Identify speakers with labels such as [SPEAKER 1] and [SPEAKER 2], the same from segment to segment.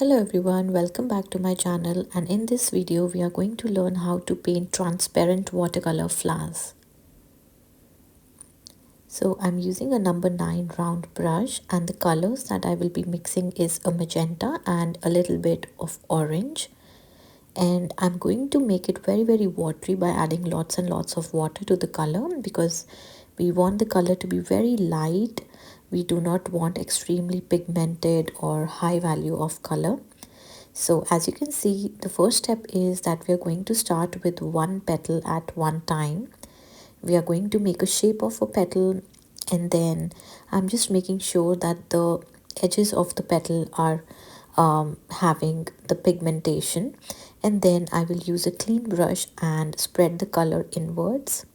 [SPEAKER 1] Hello everyone, welcome back to my channel, and in this video we are going to learn how to paint transparent watercolor flowers. So I'm using a number 9 round brush, and the colors that I will be mixing is a magenta and a little bit of orange. And I'm going to make it very watery by adding lots and lots of water to the color, because we want the color to be very light. We do not want extremely pigmented or high value of color. So as you can see, the first step is that we are going to start with one petal at one time. We are going to make a shape of a petal, and then I'm just making sure that the edges of the petal are having the pigmentation, and then I will use a clean brush and spread the color inwards.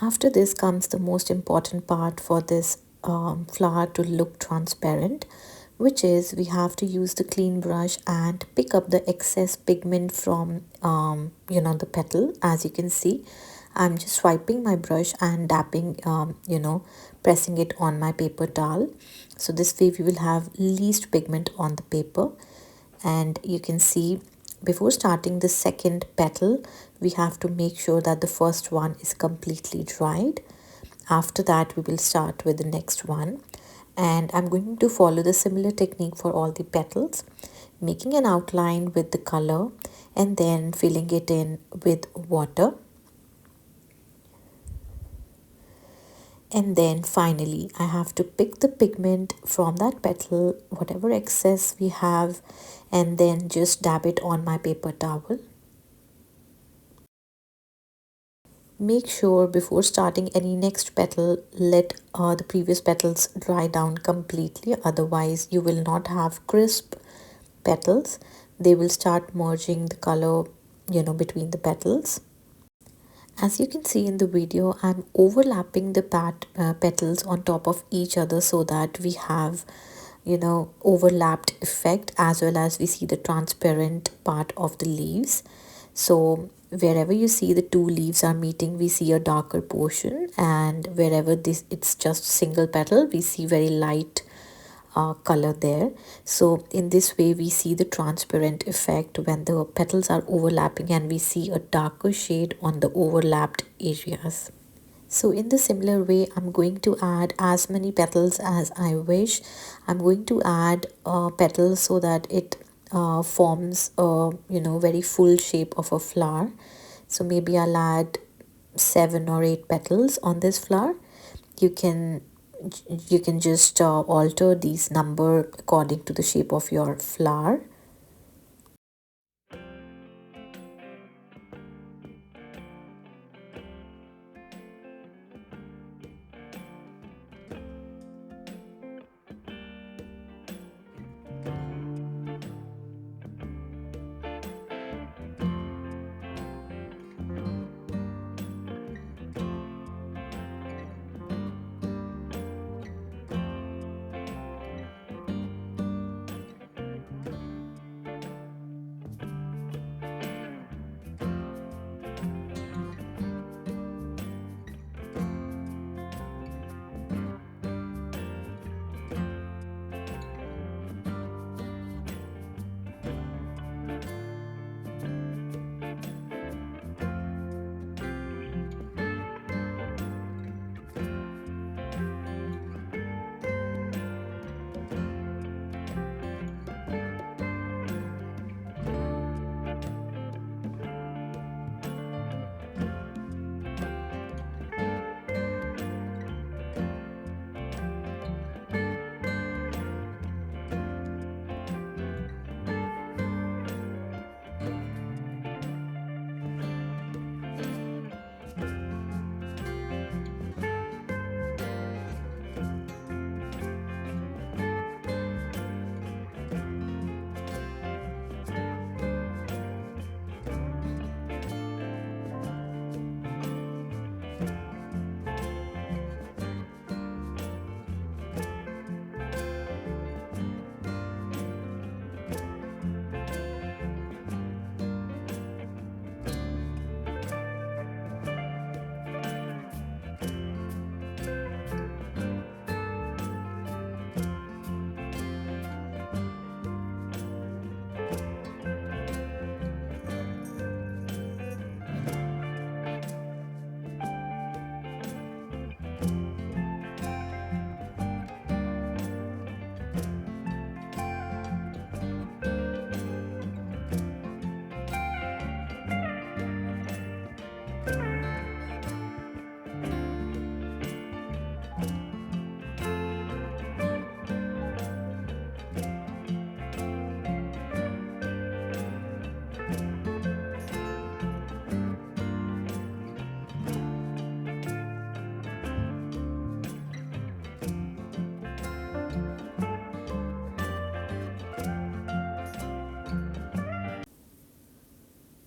[SPEAKER 1] After this comes the most important part for this flower to look transparent, which is we have to use the clean brush and pick up the excess pigment from the petal. As you can see, I'm just swiping my brush and dabbing, pressing it on my paper towel. So this way we will have least pigment on the paper. And you can see, before starting the second petal, we have to make sure that the first one is completely dried. After that we will start with the next one, and I'm going to follow the similar technique for all the petals, making an outline with the color and then filling it in with water. And then finally I have to pick the pigment from that petal, whatever excess we have, and then just dab it on my paper towel. Make sure before starting any next petal, let the previous petals dry down completely, otherwise you will not have crisp petals. They will start merging the color between the petals. As you can see in the video, I'm overlapping the petals on top of each other so that we have overlapped effect, as well as we see the transparent part of the leaves. So wherever you see the two leaves are meeting, we see a darker portion, and wherever it's just single petal, we see very light color there. So in this way we see the transparent effect when the petals are overlapping, and we see a darker shade on the overlapped areas. So in the similar way, I'm going to add as many petals as I wish. I'm going to add petals so that it forms a very full shape of a flower. So maybe I'll add 7 or 8 petals on this flower. You can just alter these number according to the shape of your flower.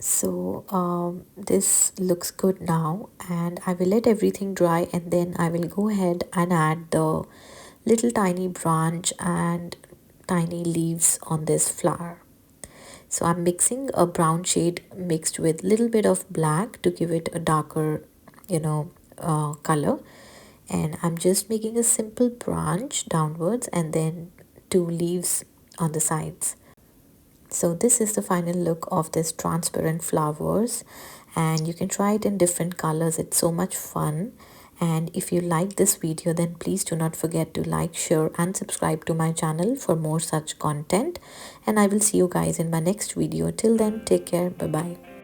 [SPEAKER 1] So this looks good now, and I will let everything dry, and then I will go ahead and add the little tiny branch and tiny leaves on this flower. So I'm mixing a brown shade mixed with little bit of black to give it a darker, color. And I'm just making a simple branch downwards and then two leaves on the sides. So this is the final look of this transparent flowers, and you can try it in different colors. It's so much fun. And if you like this video, then please do not forget to like, share and subscribe to my channel for more such content. And I will see you guys in my next video. Till then, take care. Bye bye.